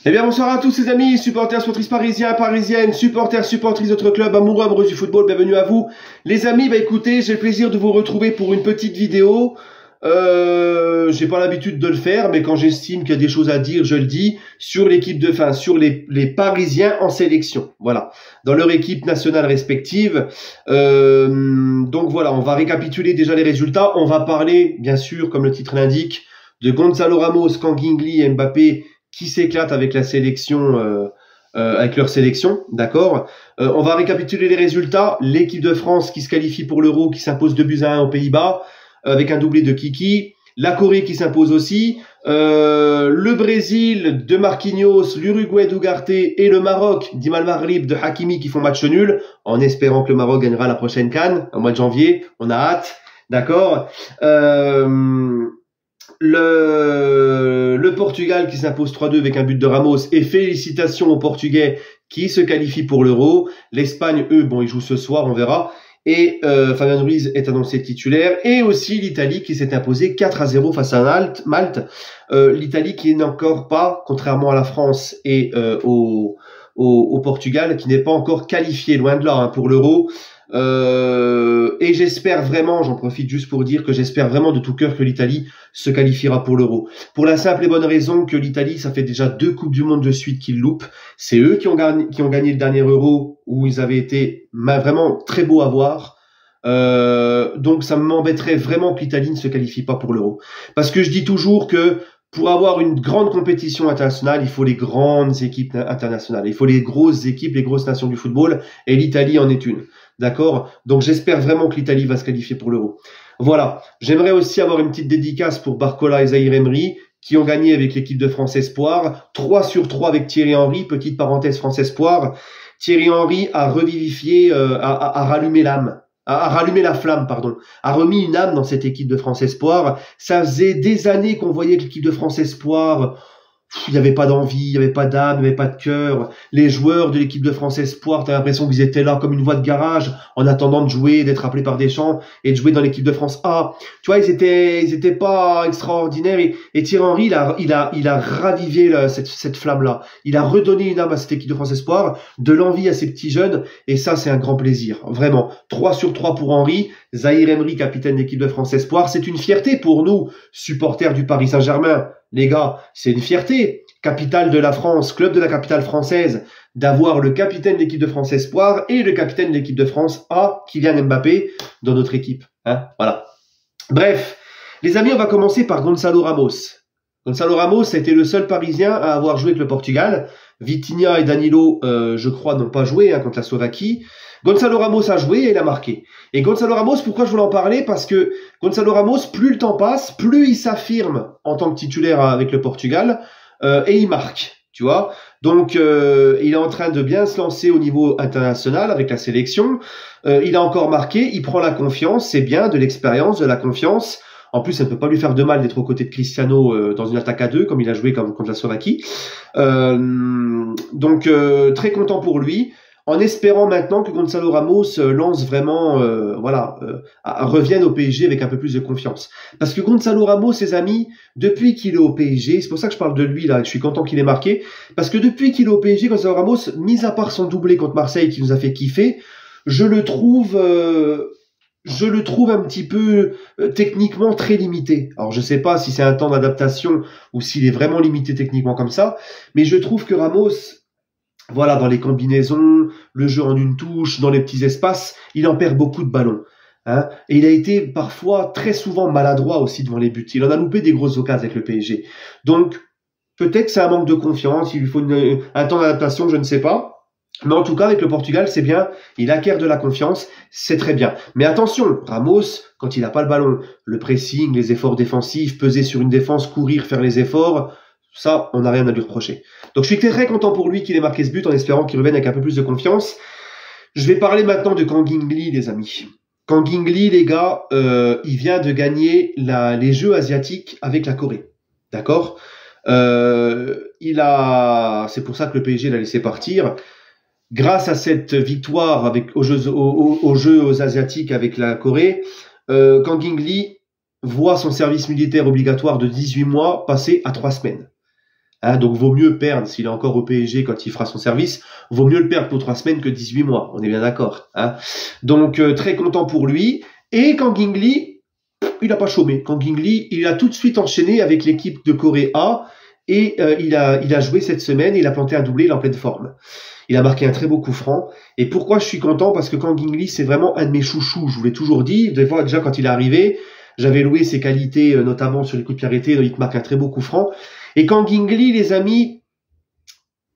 Eh bien bonsoir à tous ces amis, supporters, supportrices parisiens, parisiennes, supporters, supportrices d'autres clubs, amoureux, amoureuses du football, bienvenue à vous. Les amis, écoutez, j'ai le plaisir de vous retrouver pour une petite vidéo. J'ai pas l'habitude de le faire, mais quand j'estime qu'il y a des choses à dire, je le dis, sur l'équipe de fin, sur les Parisiens en sélection. Voilà, dans leur équipe nationale respective. Donc voilà, on va récapituler déjà les résultats. On va parler, bien sûr, comme le titre l'indique, de Gonzalo Ramos, Kangin Lee et Mbappé qui s'éclatent avec la sélection, avec leur sélection, d'accord. On va récapituler les résultats. L'équipe de France qui se qualifie pour l'Euro, qui s'impose 2-1 aux Pays-Bas, avec un doublé de Kiki. La Corée qui s'impose aussi. Le Brésil de Marquinhos, l'Uruguay d'Ugarte et le Maroc d'Imal Maghrib de Hakimi qui font match nul, en espérant que le Maroc gagnera la prochaine CAN, au mois de janvier. On a hâte, d'accord. Le Portugal qui s'impose 3-2 avec un but de Ramos, et félicitations aux Portugais qui se qualifient pour l'Euro. L'Espagne, eux, bon, ils jouent ce soir, on verra. Et Fabian Ruiz est annoncé titulaire. Et aussi l'Italie qui s'est imposée 4-0 face à Malte. L'Italie qui n'est encore pas, contrairement à la France et au Portugal, qui n'est pas encore qualifiée, loin de là, hein, pour l'Euro. Et j'espère vraiment, j'en profite juste pour dire que j'espère vraiment de tout cœur que l'Italie se qualifiera pour l'Euro. Pour la simple et bonne raison que l'Italie, ça fait déjà 2 Coupes du Monde de suite qu'ils loupent. C'est eux qui ont gagné le dernier Euro où ils avaient été vraiment très beaux à voir. Donc ça m'embêterait vraiment que l'Italie ne se qualifie pas pour l'Euro. Parce que je dis toujours que pour avoir une grande compétition internationale, il faut les grandes équipes internationales. Il faut les grosses équipes, les grosses nations du football. Et l'Italie en est une. D'accord? Donc j'espère vraiment que l'Italie va se qualifier pour l'Euro. Voilà. J'aimerais aussi avoir une petite dédicace pour Barcola et Zahir Emery, qui ont gagné avec l'équipe de France Espoir. 3/3 avec Thierry Henry. Petite parenthèse France Espoir. Thierry Henry a revivifié, a rallumé l'âme. A rallumé la flamme, pardon, a remis une âme dans cette équipe de France Espoir. Ça faisait des années qu'on voyait que l'équipe de France Espoir, il n'y avait pas d'envie, il n'y avait pas d'âme, il n'y avait pas de cœur. Les joueurs de l'équipe de France Espoir, t'as l'impression qu'ils étaient là comme une voix de garage, en attendant de jouer, d'être appelés par Deschamps et de jouer dans l'équipe de France A. Tu vois, ils étaient pas extraordinaires. Et Thierry Henry, il a ravivé cette flamme-là. Il a redonné une âme à cette équipe de France Espoir, de l'envie à ces petits jeunes, et ça, c'est un grand plaisir. Vraiment. 3/3 pour Henry. Zahir Emery, capitaine de l'équipe de France Espoir. C'est une fierté pour nous, supporters du Paris Saint-Germain. Les gars, c'est une fierté, capitale de la France, club de la capitale française, d'avoir le capitaine de l'équipe de France Espoir et le capitaine de l'équipe de France A, Kylian Mbappé, dans notre équipe. Hein, voilà. Bref, les amis, on va commencer par Gonzalo Ramos. Gonzalo Ramos a été le seul Parisien à avoir joué avec le Portugal. Vitinha et Danilo, je crois, n'ont pas joué contre la Slovaquie. Gonzalo Ramos a joué et il a marqué. Et Gonzalo Ramos, pourquoi je voulais en parler? Parce que Gonzalo Ramos, plus le temps passe, plus il s'affirme en tant que titulaire avec le Portugal et il marque, tu vois. Donc, il est en train de bien se lancer au niveau international avec la sélection. Il a encore marqué, il prend la confiance, c'est bien, de l'expérience, de la confiance. En plus, ça ne peut pas lui faire de mal d'être aux côtés de Cristiano dans une attaque à 2, comme il a joué contre la Slovaquie. Donc, très content pour lui. En espérant maintenant que Gonzalo Ramos lance vraiment, revienne au PSG avec un peu plus de confiance. Parce que Gonzalo Ramos, ses amis, depuis qu'il est au PSG, c'est pour ça que je parle de lui là, je suis content qu'il ait marqué, parce que depuis qu'il est au PSG, Gonzalo Ramos, mis à part son doublé contre Marseille qui nous a fait kiffer, je le trouve un petit peu techniquement très limité. Alors je sais pas si c'est un temps d'adaptation ou s'il est vraiment limité techniquement comme ça, mais je trouve que Ramos, voilà, dans les combinaisons, le jeu en une touche, dans les petits espaces, il en perd beaucoup de ballons. Hein, et il a été parfois très souvent maladroit aussi devant les buts. Il en a loupé des grosses occasions avec le PSG. Donc peut-être que c'est un manque de confiance, il lui faut un temps d'adaptation, je ne sais pas. Mais en tout cas, avec le Portugal, c'est bien. Il acquiert de la confiance, c'est très bien. Mais attention, Ramos, quand il n'a pas le ballon, le pressing, les efforts défensifs, peser sur une défense, courir, faire les efforts, ça, on n'a rien à lui reprocher. Donc je suis très content pour lui qu'il ait marqué ce but en espérant qu'il revienne avec un peu plus de confiance. Je vais parler maintenant de Kangin Lee, les amis. Kangin Lee, les gars, il vient de gagner les Jeux asiatiques avec la Corée. D'accord? C'est pour ça que le PSG l'a laissé partir. Grâce à cette victoire aux Jeux asiatiques avec la Corée, Kangin Lee voit son service militaire obligatoire de 18 mois passer à 3 semaines. Hein, donc vaut mieux perdre, s'il est encore au PSG quand il fera son service, vaut mieux le perdre pour 3 semaines que 18 mois, on est bien d'accord. Hein. Donc très content pour lui. Et Kang In Lee, il n'a pas chômé. Kang In Lee, il a tout de suite enchaîné avec l'équipe de Corée A, et il a joué cette semaine, il a planté un doublé, il est en pleine forme. Il a marqué un très beau coup franc. Et pourquoi je suis content? Parce que Kang In Lee, c'est vraiment un de mes chouchous, je vous l'ai toujours dit. Des fois, déjà quand il est arrivé, j'avais loué ses qualités, notamment sur les coups de pied arrêtés, donc il te marque un très beau coup franc. Et Kang In Lee, les amis,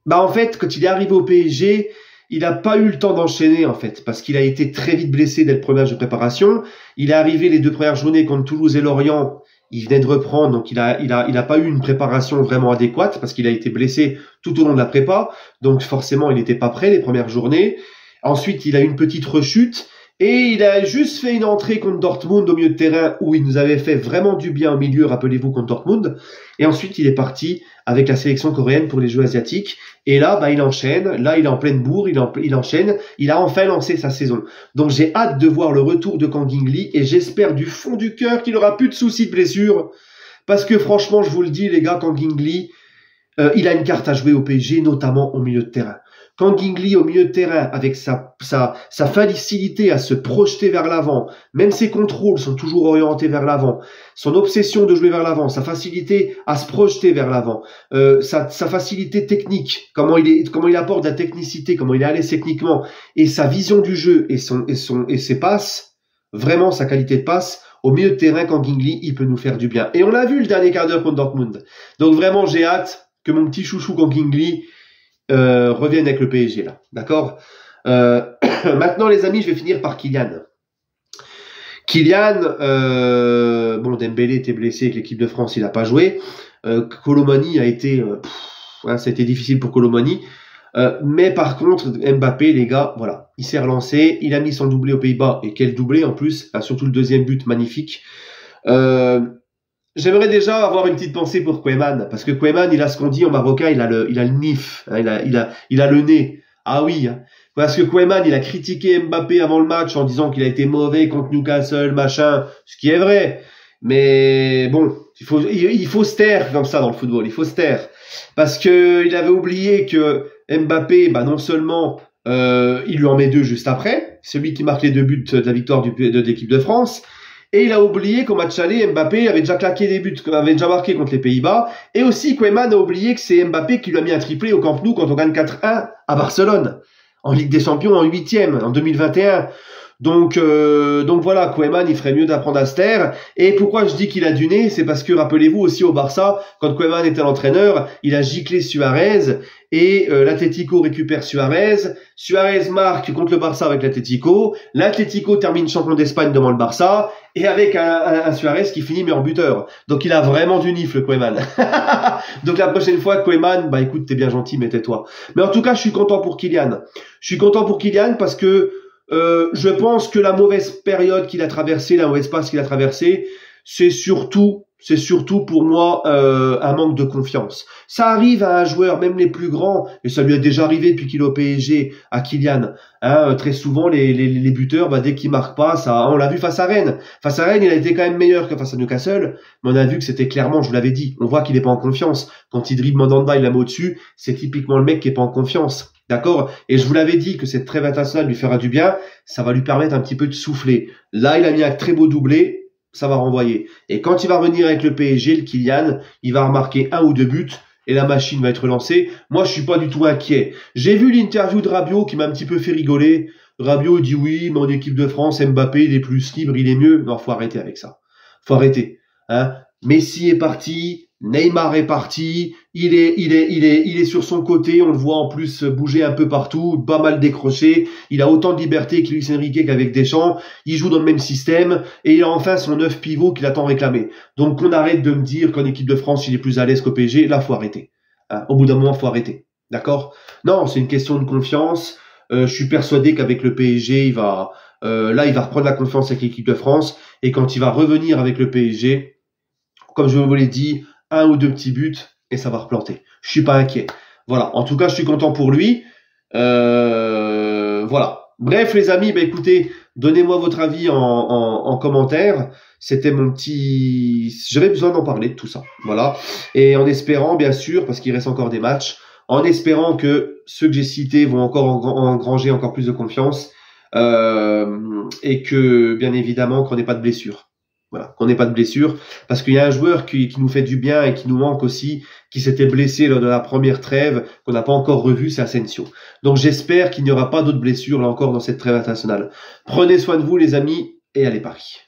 en fait, quand il est arrivé au PSG, il n'a pas eu le temps d'enchaîner, en fait, parce qu'il a été très vite blessé dès le premier match de préparation. Il est arrivé les 2 premières journées contre Toulouse et Lorient. Il venait de reprendre, donc il a pas eu une préparation vraiment adéquate, parce qu'il a été blessé tout au long de la prépa. Donc forcément, il n'était pas prêt les premières journées. Ensuite, il a eu une petite rechute. Et il a juste fait une entrée contre Dortmund au milieu de terrain où il nous avait fait vraiment du bien au milieu, rappelez-vous, contre Dortmund. Et ensuite, il est parti avec la sélection coréenne pour les Jeux asiatiques. Et là, il enchaîne. Là, il est en pleine bourre. Il enchaîne. Il a enfin lancé sa saison. Donc, j'ai hâte de voir le retour de Kang In Lee et j'espère du fond du cœur qu'il aura plus de soucis de blessure. Parce que franchement, je vous le dis, les gars, Kang In Lee, il a une carte à jouer au PSG, notamment au milieu de terrain. Kang In Lee au milieu de terrain, avec sa facilité à se projeter vers l'avant, même ses contrôles sont toujours orientés vers l'avant, son obsession de jouer vers l'avant, sa facilité à se projeter vers l'avant, sa facilité technique, comment il apporte de la technicité, comment il est à l'aise techniquement, et sa vision du jeu et ses passes, vraiment sa qualité de passe, au milieu de terrain, Kang In Lee, il peut nous faire du bien. Et on l'a vu le dernier quart d'heure contre Dortmund. Donc vraiment, j'ai hâte que mon petit chouchou Kang In Lee revienne avec le PSG là, d'accord. Maintenant les amis, je vais finir par Kylian. Bon, Dembélé était blessé avec l'équipe de France, il n'a pas joué. Colomani a été, ça a été difficile pour Colomani. Mais par contre, Mbappé, les gars, voilà, il s'est relancé, il a mis son doublé aux Pays-Bas, et quel doublé en plus, surtout le deuxième but magnifique. J'aimerais déjà avoir une petite pensée pour Koeman, parce que Koeman, il a ce qu'on dit en marocain, il a le nif, hein, il a le nez. Ah oui, hein, parce que Koeman, il a critiqué Mbappé avant le match en disant qu'il a été mauvais contre Newcastle, machin, ce qui est vrai. Mais bon, il faut se taire comme ça dans le football, il faut se taire. Parce que il avait oublié que Mbappé, non seulement il lui en met 2 juste après, celui qui marque les 2 buts de la victoire de l'équipe de France, et il a oublié qu'au match aller, Mbappé avait déjà claqué des buts, avait déjà marqué contre les Pays-Bas, et aussi Koeman a oublié que c'est Mbappé qui lui a mis un triplé au Camp Nou quand on gagne 4-1 à Barcelone, en Ligue des Champions en 8e, en 2021. Donc voilà, Koeman, il ferait mieux d'apprendre à se taire. Et pourquoi je dis qu'il a du nez, c'est parce que, rappelez-vous aussi au Barça, quand Koeman était l'entraîneur, il a giclé Suarez, et l'Atlético récupère Suarez. Suarez marque contre le Barça avec l'Atlético. L'Atlético termine champion d'Espagne devant le Barça, et avec un Suarez qui finit meilleur buteur. Donc il a vraiment du nif, le Koeman. Donc la prochaine fois, Koeman, écoute, t'es bien gentil, mais tais-toi. Mais en tout cas, je suis content pour Kylian. Je suis content pour Kylian parce que je pense que la mauvaise période qu'il a traversée, la mauvaise passe qu'il a traversée, c'est surtout pour moi un manque de confiance. Ça arrive à un joueur, même les plus grands, et ça lui a déjà arrivé depuis qu'il est au PSG, à Kylian. Hein, très souvent, les buteurs, dès qu'ils marquent pas, ça, on l'a vu face à Rennes. Face à Rennes, il a été quand même meilleur que face à Newcastle, mais on a vu que c'était clairement, je vous l'avais dit, on voit qu'il est pas en confiance. Quand il dribble Mandanda, il la met au-dessus, c'est typiquement le mec qui est pas en confiance. D'accord? Et je vous l'avais dit que cette trêve internationale lui fera du bien, ça va lui permettre un petit peu de souffler. Là, il a mis un très beau doublé, ça va renvoyer. Et quand il va revenir avec le PSG, le Kylian, il va remarquer 1 ou 2 buts et la machine va être lancée. Moi, je suis pas du tout inquiet. J'ai vu l'interview de Rabiot qui m'a un petit peu fait rigoler. Rabiot dit oui, mais en équipe de France, Mbappé, il est plus libre, il est mieux. Non, faut arrêter avec ça. Faut arrêter. Hein? Messi est parti. Neymar est parti, il est sur son côté, on le voit en plus bouger un peu partout, pas mal décroché, il a autant de liberté que Luis Enrique qu'avec Deschamps, il joue dans le même système, et il a enfin son 9 pivot qu'il a tant réclamé. Donc qu'on arrête de me dire qu'en équipe de France il est plus à l'aise qu'au PSG, là faut arrêter. Hein, au bout d'un moment faut arrêter, d'accord? Non, c'est une question de confiance, je suis persuadé qu'avec le PSG, il va reprendre la confiance avec l'équipe de France, et quand il va revenir avec le PSG, comme je vous l'ai dit, 1 ou 2 petits buts et ça va replanter. Je suis pas inquiet. Voilà. En tout cas, je suis content pour lui. Voilà. Bref, les amis, écoutez, Donnez-moi votre avis en commentaire. C'était mon petit... J'avais besoin d'en parler de tout ça. Voilà. Et en espérant, bien sûr, parce qu'il reste encore des matchs, en espérant que ceux que j'ai cités vont encore engranger encore plus de confiance et que, bien évidemment, qu'on n'ait pas de blessure. Voilà, qu'on n'ait pas de blessure, parce qu'il y a un joueur qui nous fait du bien et qui nous manque aussi, qui s'était blessé lors de la première trêve, qu'on n'a pas encore revu, c'est Asensio. Donc j'espère qu'il n'y aura pas d'autres blessures là encore dans cette trêve internationale. Prenez soin de vous les amis, et allez Paris.